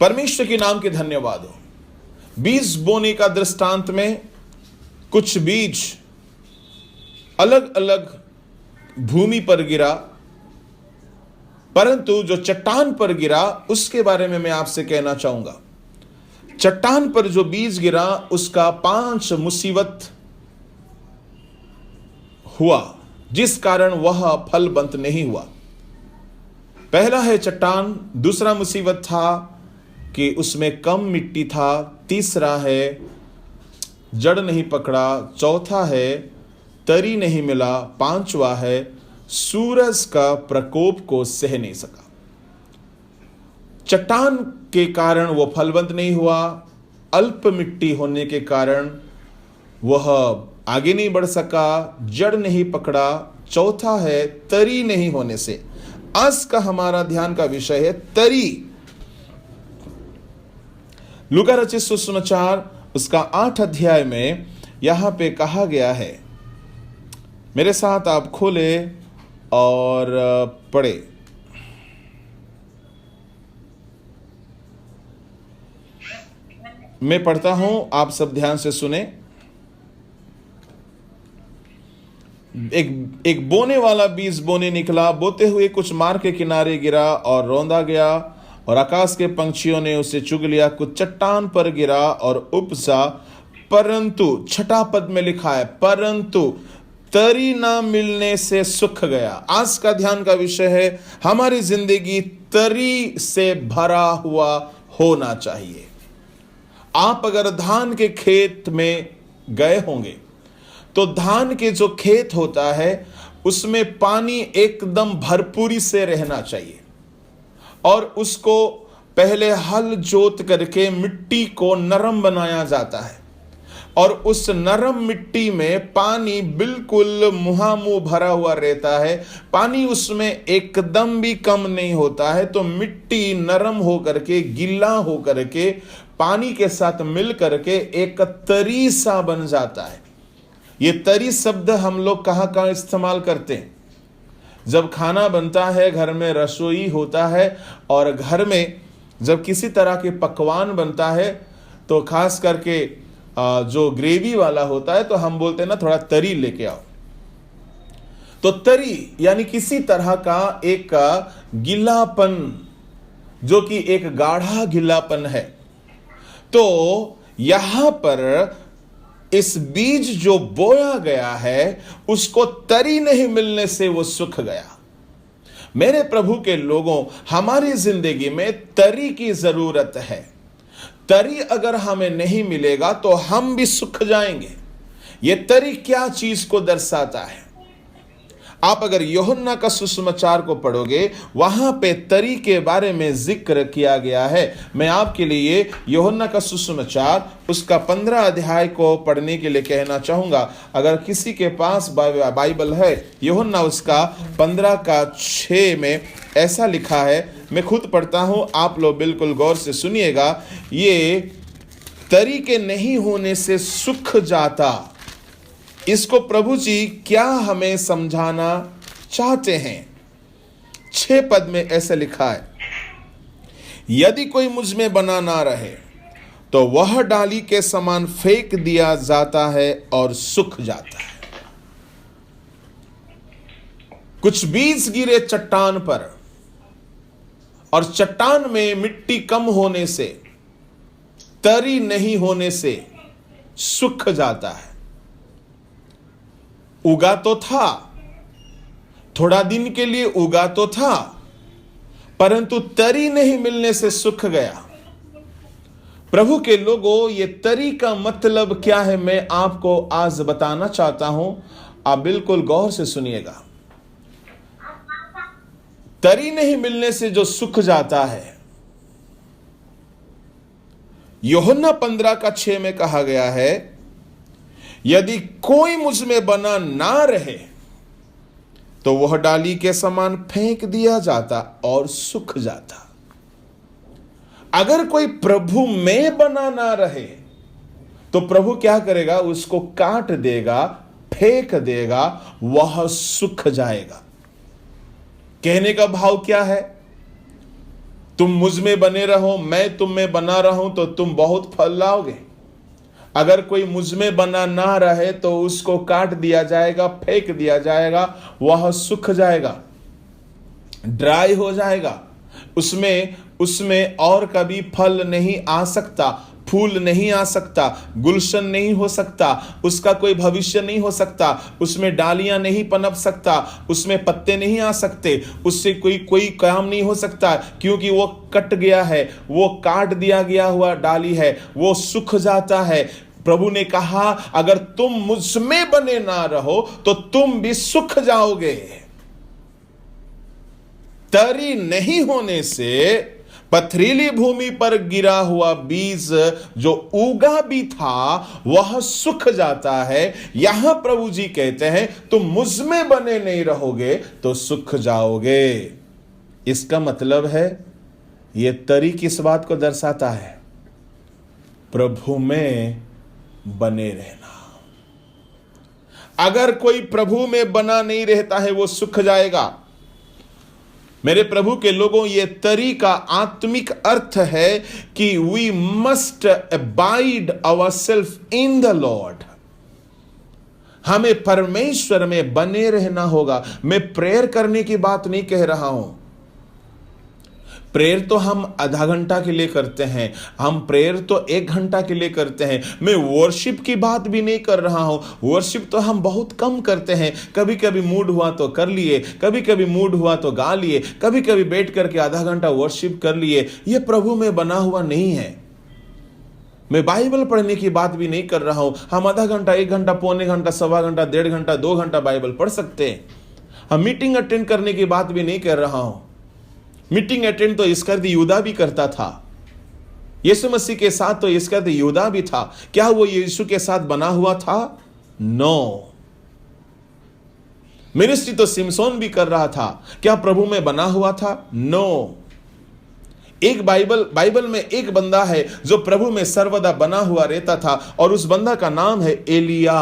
परमेश्वर के नाम के धन्यवाद हो। बीज बोने का दृष्टांत में कुछ बीज अलग अलग भूमि पर गिरा, परंतु जो चट्टान पर गिरा उसके बारे में मैं आपसे कहना चाहूंगा। चट्टान पर जो बीज गिरा उसका 5 मुसीबत हुआ, जिस कारण वह फलवंत नहीं हुआ। पहला है चट्टान, दूसरा मुसीबत था कि उसमें कम मिट्टी था, तीसरा है जड़ नहीं पकड़ा, चौथा है तरी नहीं मिला, पांचवा है सूरज का प्रकोप को सह नहीं सका। चट्टान के कारण वह फलवंत नहीं हुआ, अल्प मिट्टी होने के कारण वह आगे नहीं बढ़ सका, जड़ नहीं पकड़ा, चौथा है तरी नहीं होने से। आज का हमारा ध्यान का विषय है तरी। लूका रचित सुसमाचार उसका 8 अध्याय में यहां पे कहा गया है। मेरे साथ आप खोले और पढ़े। मैं पढ़ता हूं, आप सब ध्यान से सुने। एक बोने वाला बीज बोने निकला, बोते हुए कुछ मार्ग के किनारे गिरा और रौंदा गया, और आकाश के पंछियों ने उसे चुग लिया। कुछ चट्टान पर गिरा और उपजा, परंतु 6 पद में लिखा है, परंतु तरी ना मिलने से सूख गया। आज का ध्यान का विषय है, हमारी जिंदगी तरी से भरा हुआ होना चाहिए। आप अगर धान के खेत में गए होंगे तो धान के जो खेत होता है उसमें पानी एकदम भरपूरी से रहना चाहिए, और उसको पहले हल जोत करके मिट्टी को नरम बनाया जाता है, और उस नरम मिट्टी में पानी बिल्कुल मुहामुह भरा हुआ रहता है, पानी उसमें एकदम भी कम नहीं होता है। तो मिट्टी नरम हो करके, गीला हो करके, पानी के साथ मिल करके एक तरी सा बन जाता है। ये तरी शब्द हम लोग कहाँ कहाँ इस्तेमाल करते हैं? जब खाना बनता है, घर में रसोई होता है, और घर में जब किसी तरह के पकवान बनता है तो खास करके जो ग्रेवी वाला होता है तो हम बोलते हैं ना, थोड़ा तरी लेके आओ। तो तरी यानी किसी तरह का एक गीलापन, जो कि एक गाढ़ा गीलापन है। तो यहां पर इस बीज जो बोया गया है उसको तरी नहीं मिलने से वो सूख गया। मेरे प्रभु के लोगों, हमारी जिंदगी में तरी की जरूरत है। तरी अगर हमें नहीं मिलेगा तो हम भी सूख जाएंगे। ये तरी क्या चीज को दर्शाता है? आप अगर यूहन्ना का सुसमाचार को पढ़ोगे, वहां पे तरी के बारे में जिक्र किया गया है। मैं आपके लिए यूहन्ना का सुसमाचार उसका 15 अध्याय को पढ़ने के लिए कहना चाहूंगा। अगर किसी के पास बाइबल है, यूहन्ना उसका 15 का 6 में ऐसा लिखा है, मैं खुद पढ़ता हूं, आप लोग बिल्कुल गौर से सुनिएगा। ये तरी के नहीं होने से सूख जाता, इसको प्रभु जी क्या हमें समझाना चाहते हैं? 6 पद में ऐसे लिखा है, यदि कोई मुझ में बना ना रहे तो वह डाली के समान फेंक दिया जाता है और सूख जाता है। कुछ बीज गिरे चट्टान पर, और चट्टान में मिट्टी कम होने से, तरी नहीं होने से सूख जाता है। उगा तो था, थोड़ा दिन के लिए उगा तो था, परंतु तरी नहीं मिलने से सूख गया। प्रभु के लोगों, ये तरी का मतलब क्या है मैं आपको आज बताना चाहता हूं। आप बिल्कुल गौर से सुनिएगा। तरी नहीं मिलने से जो सूख जाता है, यूहन्ना 15 का 6 में कहा गया है, यदि कोई मुझ में बना ना रहे तो वह डाली के समान फेंक दिया जाता और सूख जाता। अगर कोई प्रभु में बना ना रहे तो प्रभु क्या करेगा? उसको काट देगा, फेंक देगा, वह सूख जाएगा। कहने का भाव क्या है? तुम मुझ में बने रहो, मैं तुम में बना रहूं तो तुम बहुत फल लाओगे। अगर कोई मुझ में बना ना रहे तो उसको काट दिया जाएगा, फेंक दिया जाएगा, वह सूख जाएगा, ड्राई हो जाएगा, उसमें और कभी फल नहीं आ सकता, फूल नहीं आ सकता, गुलशन नहीं हो सकता, उसका कोई भविष्य नहीं हो सकता, उसमें डालियां नहीं पनप सकता, उसमें पत्ते नहीं आ सकते, उससे कोई काम नहीं हो सकता, क्योंकि वो कट गया है, वो काट दिया गया हुआ डाली है, वो सूख जाता है। प्रभु ने कहा अगर तुम मुझ में बने ना रहो तो तुम भी सूख जाओगे। तरी नहीं होने से पथरीली भूमि पर गिरा हुआ बीज जो उगा भी था वह सूख जाता है। यहां प्रभु जी कहते हैं तुम मुझ में बने नहीं रहोगे तो सूख जाओगे। इसका मतलब है यह तरी किस बात को दर्शाता है? प्रभु में बने रहना। अगर कोई प्रभु में बना नहीं रहता है वो सूख जाएगा। मेरे प्रभु के लोगों, ये तरी का आत्मिक अर्थ है कि we must abide our self in the lord. हमें परमेश्वर में बने रहना होगा। मैं प्रेयर करने की बात नहीं कह रहा हूं। प्रेयर तो हम आधा घंटा के लिए करते हैं, हम प्रेयर तो 1 घंटा के लिए करते हैं। मैं वर्शिप की बात भी नहीं कर रहा हूं। वर्शिप तो हम बहुत कम करते हैं। कभी कभी मूड हुआ तो कर लिए, कभी कभी मूड हुआ तो गा लिए, कभी कभी बैठ करके आधा घंटा वर्शिप कर लिए। यह प्रभु में बना हुआ नहीं है। मैं बाइबल पढ़ने की बात भी नहीं कर रहा हूं। हम आधा घंटा, 1 घंटा, पौने घंटा, सवा घंटा, 1.5 घंटा, 2 घंटा बाइबल पढ़ सकते हैं। हम मीटिंग अटेंड करने की बात भी नहीं कर रहा हूं। मीटिंग अटेंड तो इस्करियोत यहूदा भी करता था। यीशु मसीह के साथ तो इस्करियोत यहूदा भी था। क्या वो यीशु के साथ बना हुआ था? नो। मिनिस्ट्री तो सिमसोन भी कर रहा था। क्या प्रभु में बना हुआ था? नो। एक बाइबल में एक बंदा है जो प्रभु में सर्वदा बना हुआ रहता था और उस बंदा का नाम है एलिया।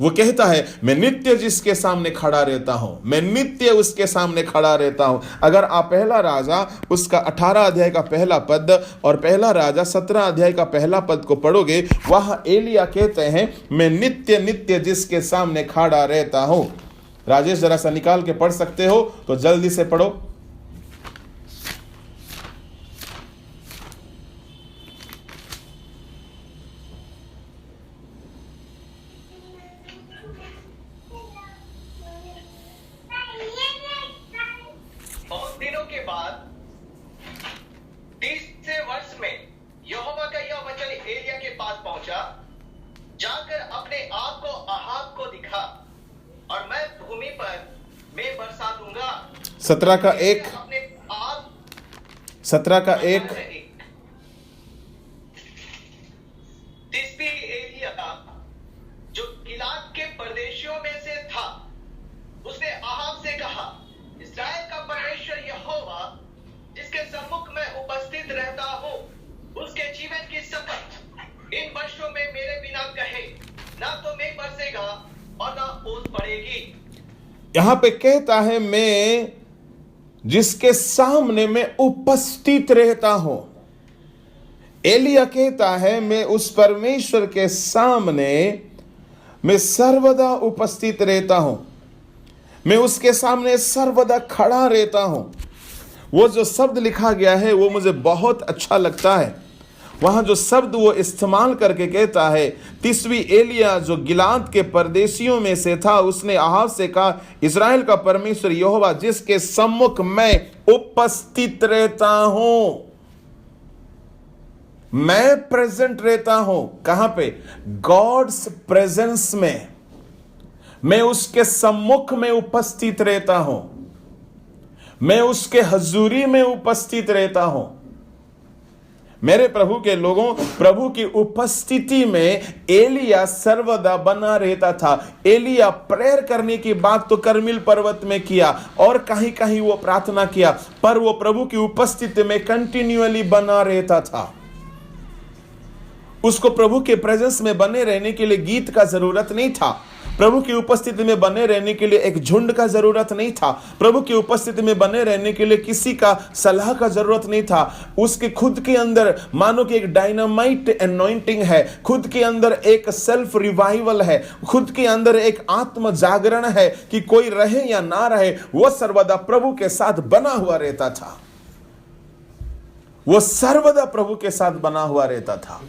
वो कहता है मैं नित्य जिसके सामने खड़ा रहता हूं, मैं नित्य उसके सामने खड़ा रहता हूं। अगर आप पहला राजा उसका 18 अध्याय का पहला पद और पहला राजा 17 अध्याय का पहला पद को पढ़ोगे, वहां एलिया कहते हैं मैं नित्य नित्य जिसके सामने खड़ा रहता हूं। राजेश जरा सा निकाल के पढ़ सकते हो तो जल्दी से पढ़ो। जाकर अपने आप को अहाब को दिखा और मैं भूमि पर मैं बरसा दूंगा। 17 का 1 अपने आप 17 का 1 तिस्बी एलिया जो गिलाद के परदेशियों में से था, उसने अहाब से कहा इस्राएल का परमेश्वर यहोवा जिसके सम्मुख में उपस्थित रहता हूं, उसके जीवन की शपथ इन वर्षों में मेरे बिना कहे ना तो मेघ बरसेगा और ना ओस पड़ेगी। यहां पे कहता है मैं जिसके सामने मैं उपस्थित रहता हूं। एलिया कहता है मैं उस परमेश्वर के सामने मैं सर्वदा उपस्थित रहता हूं, मैं उसके सामने सर्वदा खड़ा रहता हूं। वो जो शब्द लिखा गया है वो मुझे बहुत अच्छा लगता है। वहां जो शब्द वो इस्तेमाल करके कहता है, तिस्बी एलिया जो गिलाद के परदेशियों में से था, उसने अहाब से कहा इस्राएल का परमेश्वर यहोवा जिसके सम्मुख मैं उपस्थित रहता हूं, मैं प्रेजेंट रहता हूं। कहां पे? गॉड्स प्रेजेंस में। मैं उसके सम्मुख में उपस्थित रहता हूं, मैं उसके हजूरी में उपस्थित रहता हूं। मेरे प्रभु के लोगों, प्रभु की उपस्थिति में एलिया सर्वदा बना रहता था। एलिया प्रेयर करने की बात तो करमिल पर्वत में किया और कहीं कहीं वो प्रार्थना किया, पर वो प्रभु की उपस्थिति में कंटिन्यूअली बना रहता था। उसको प्रभु के प्रेजेंस में बने रहने के लिए गीत का जरूरत नहीं था। प्रभु की उपस्थिति में बने रहने के लिए एक झुंड का जरूरत नहीं था। प्रभु की उपस्थिति में बने रहने के लिए किसी का सलाह का जरूरत नहीं था। उसके खुद के अंदर मानो कि एक डायनामाइट एनॉइंटिंग है, खुद के अंदर एक सेल्फ रिवाइवल है, खुद के अंदर एक आत्म जागरण है कि कोई रहे या ना रहे, वह सर्वदा प्रभु के साथ बना हुआ रहता था। वह सर्वदा प्रभु के साथ बना हुआ रहता था।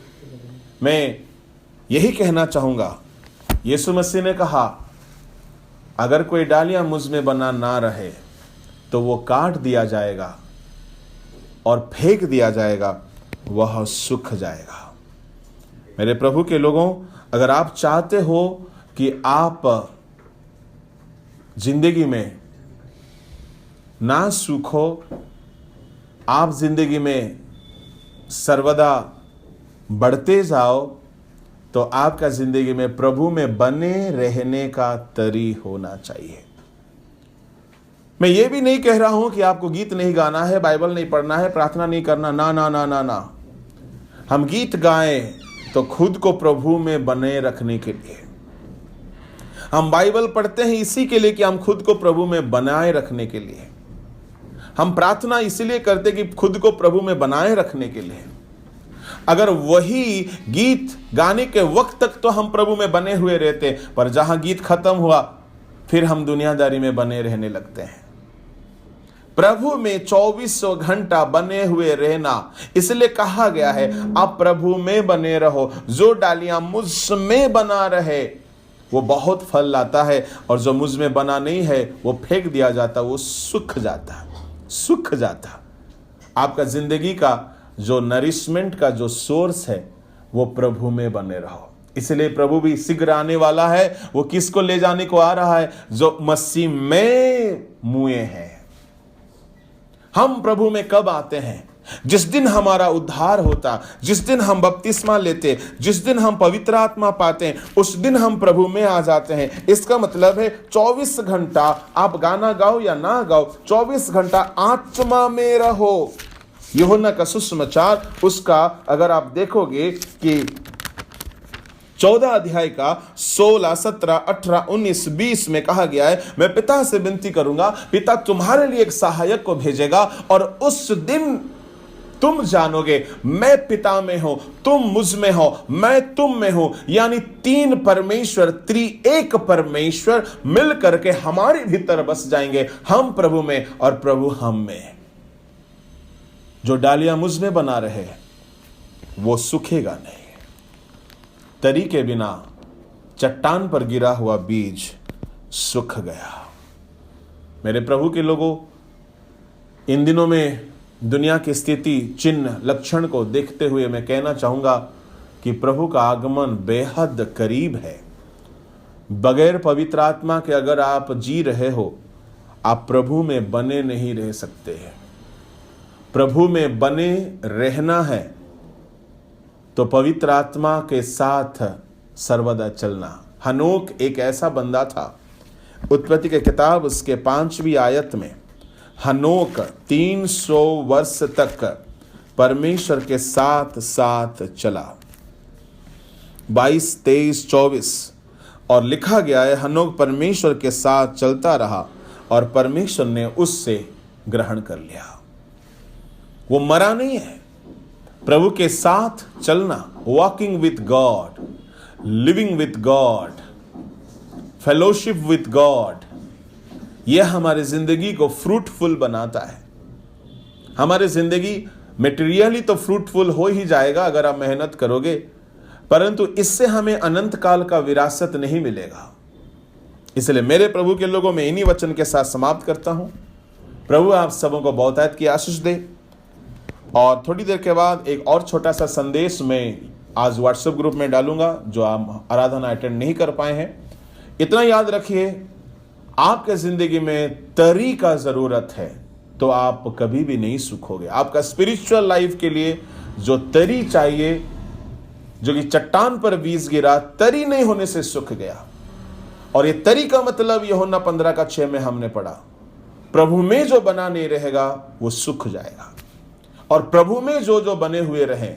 मैं यही कहना चाहूंगा, यीशु मसीह ने कहा अगर कोई डालियां मुझ में बना ना रहे तो वो काट दिया जाएगा और फेंक दिया जाएगा, वह सूख जाएगा। मेरे प्रभु के लोगों, अगर आप चाहते हो कि आप जिंदगी में ना सूखो, आप जिंदगी में सर्वदा बढ़ते जाओ, तो आपका जिंदगी में प्रभु में बने रहने का तरी होना चाहिए। मैं ये भी नहीं कह रहा हूं कि आपको गीत नहीं गाना है, बाइबल नहीं पढ़ना है, प्रार्थना नहीं करना, ना ना ना ना ना। हम गीत गाएं तो खुद को प्रभु में बने रखने के लिए। हम बाइबल पढ़ते हैं इसी के लिए कि हम खुद को प्रभु में बनाए रखने के लिए। हम प्रार्थना इसीलिए करते कि खुद को प्रभु में बनाए रखने के लिए। अगर वही गीत गाने के वक्त तक तो हम प्रभु में बने हुए रहते, पर जहां गीत खत्म हुआ फिर हम दुनियादारी में बने रहने लगते हैं। प्रभु में 24 घंटा बने हुए रहना, इसलिए कहा गया है आप प्रभु में बने रहो। जो डालियां मुझ में बना रहे वो बहुत फल लाता है, और जो मुझ में बना नहीं है वो फेंक दिया जाता, वो सूख जाता, सूख जाता। आपका जिंदगी का जो नरिशमेंट का जो सोर्स है वो प्रभु में बने रहो। इसलिए प्रभु भी शीघ्र आने वाला है। वो किसको ले जाने को आ रहा है? जो मसीह में मुए हैं। हम प्रभु में कब आते हैं? जिस दिन हमारा उद्धार होता, जिस दिन हम बपतिस्मा लेते, जिस दिन हम पवित्र आत्मा पाते हैं, उस दिन हम प्रभु में आ जाते हैं। इसका मतलब है 24 घंटा आप गाना गाओ या ना गाओ, 24 घंटा आत्मा में रहो। यूहन्ना का सुसमाचार, उसका अगर आप देखोगे कि 14 अध्याय का 16, 17, 18, 19, 20 में कहा गया है, मैं पिता से विनती करूंगा, पिता तुम्हारे लिए एक सहायक को भेजेगा, और उस दिन तुम जानोगे मैं पिता में हूं, तुम मुझ में हो, मैं तुम में हूं। यानी तीन परमेश्वर, त्रिएक परमेश्वर मिल करके हमारे भीतर बस जाएंगे। हम प्रभु में और प्रभु हम में। जो डालियां मुझ में बना रहे वो सूखेगा नहीं। तरी के बिना चट्टान पर गिरा हुआ बीज सूख गया। मेरे प्रभु के लोगों, इन दिनों में दुनिया की स्थिति, चिन्ह, लक्षण को देखते हुए मैं कहना चाहूंगा कि प्रभु का आगमन बेहद करीब है। बगैर पवित्र आत्मा के अगर आप जी रहे हो, आप प्रभु में बने नहीं रह सकते हैं। प्रभु में बने रहना है तो पवित्र आत्मा के साथ सर्वदा चलना। हनोक एक ऐसा बंदा था, उत्पत्ति के किताब उसके 5वीं आयत में हनोक 300 वर्ष तक परमेश्वर के साथ साथ चला। 22, 23, 24 और लिखा गया है, हनोक परमेश्वर के साथ चलता रहा और परमेश्वर ने उससे ग्रहण कर लिया। वो मरा नहीं है। प्रभु के साथ चलना, walking with God, living with God, fellowship with God, यह हमारी जिंदगी को फ्रूटफुल बनाता है। हमारी जिंदगी मेटीरियली तो फ्रूटफुल हो ही जाएगा अगर आप मेहनत करोगे, परंतु इससे हमें अनंत काल का विरासत नहीं मिलेगा। इसलिए मेरे प्रभु के लोगों में इन्हीं वचन के साथ समाप्त करता हूं। प्रभु आप सबों को बहुतायत की आशीष दे। और थोड़ी देर के बाद एक और छोटा सा संदेश मैं आज व्हाट्सएप ग्रुप में डालूंगा, जो आप आराधना अटेंड नहीं कर पाए हैं। इतना याद रखिए, आपके जिंदगी में तरी का जरूरत है तो आप कभी भी नहीं सूखोगे। आपका स्पिरिचुअल लाइफ के लिए जो तरी चाहिए, जो कि चट्टान पर बीज गिरा, तरी नहीं होने से सूख गया। और ये तरी का मतलब यूहन्ना 15:6 में हमने पढ़ा, प्रभु में जो बना नहीं रहेगा वो सूख जाएगा। और प्रभु में जो जो बने हुए रहे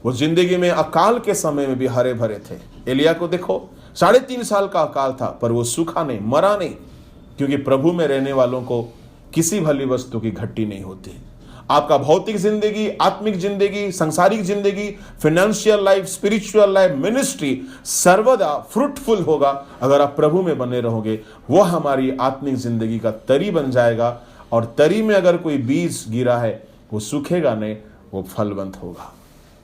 वो जिंदगी में अकाल के समय में भी हरे भरे थे। एलिया को देखो, 3.5 साल का अकाल था, पर वो सूखा नहीं, मरा नहीं, क्योंकि प्रभु में रहने वालों को किसी भली वस्तु की घट्टी नहीं होती। आपका भौतिक जिंदगी, आत्मिक जिंदगी, सांसारिक जिंदगी, financial life, spiritual life, ministry सर्वदा फ्रूटफुल होगा अगर आप प्रभु में बने रहोगे। वो हमारी आत्मिक जिंदगी का तरी बन जाएगा, और तरी में अगर कोई बीज गिरा है वो सूखेगा नहीं, वो फलवंत होगा।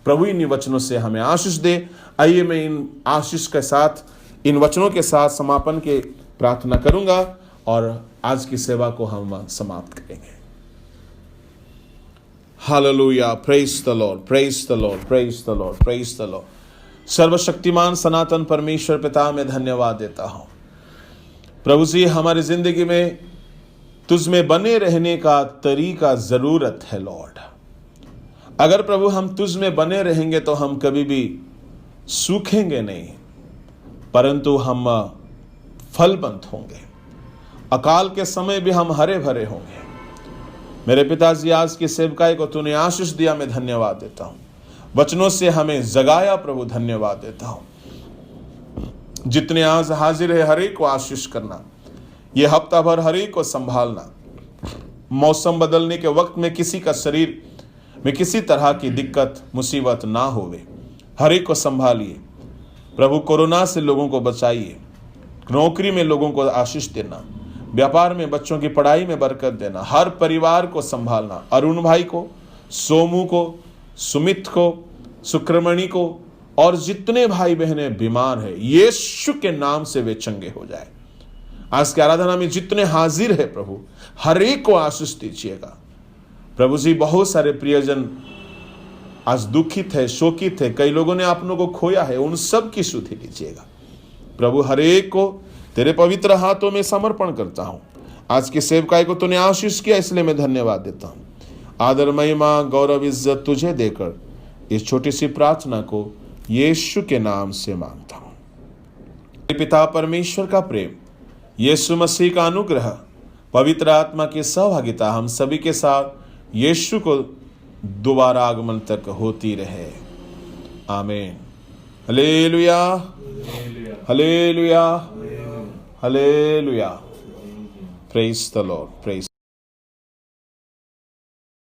प्रभु इन वचनों से हमें आशीष दे। आइए मैं इन आशीष के साथ, इन वचनों के साथ समापन के प्रार्थना करूंगा और आज की सेवा को हम समाप्त करेंगे। Hallelujah, praise the Lord, praise the Lord, praise the Lord, praise the Lord. सर्वशक्तिमान सनातन परमेश्वर पिता, मैं धन्यवाद देता हूं प्रभु जी, हमारी जिंदगी में तुझ में बने रहने का तरीका जरूरत है लॉर्ड। अगर प्रभु हम तुझ में बने रहेंगे तो हम कभी भी सूखेंगे नहीं, परंतु हम फलवंत होंगे। अकाल के समय भी हम हरे भरे होंगे। मेरे पिताजी, आज की सेवकाई को तूने आशीष दिया, मैं धन्यवाद देता हूं। वचनों से हमें जगाया प्रभु, धन्यवाद देता हूं। जितने आज हाजिर है हर एक को आशीष करना, ये हफ्ता भर हर एक को संभालना। मौसम बदलने के वक्त में किसी का शरीर में किसी तरह की दिक्कत मुसीबत ना होवे, हर एक को संभालिए प्रभु। कोरोना से लोगों को बचाइए, नौकरी में लोगों को आशीष देना, व्यापार में बच्चों की पढ़ाई में बरकत देना, हर परिवार को संभालना। अरुण भाई को, सोमू को, सुमित को, सुक्रमणि को, और जितने भाई बहनें बीमार हैं, यीशु के नाम से वे चंगे हो जाए। आज की आराधना में जितने हाजिर है प्रभु, हर एक को आशीष दीजिएगा प्रभु जी। बहुत सारे प्रियजन आज दुखित है, शोकित है, कई लोगों ने अपनों को खोया है, उन सब की सुधि लीजिएगा प्रभु। हर एक को तेरे पवित्र हाथों में समर्पण करता हूं। आज की सेवकाई को तूने आशीष किया, इसलिए मैं धन्यवाद देता हूं। आदर, महिमा, गौरव, इज्जत तुझे देकर इस छोटी सी प्रार्थना को यीशु के नाम से मांगता हूं। पिता परमेश्वर का प्रेम, यीशु मसीह का अनुग्रह, पवित्र आत्मा की सहभागिता हम सभी के साथ यीशु को दोबारा आगमन तक होती रहे। आमीन। Hallelujah, hallelujah, hallelujah. Praise the Lord, praise.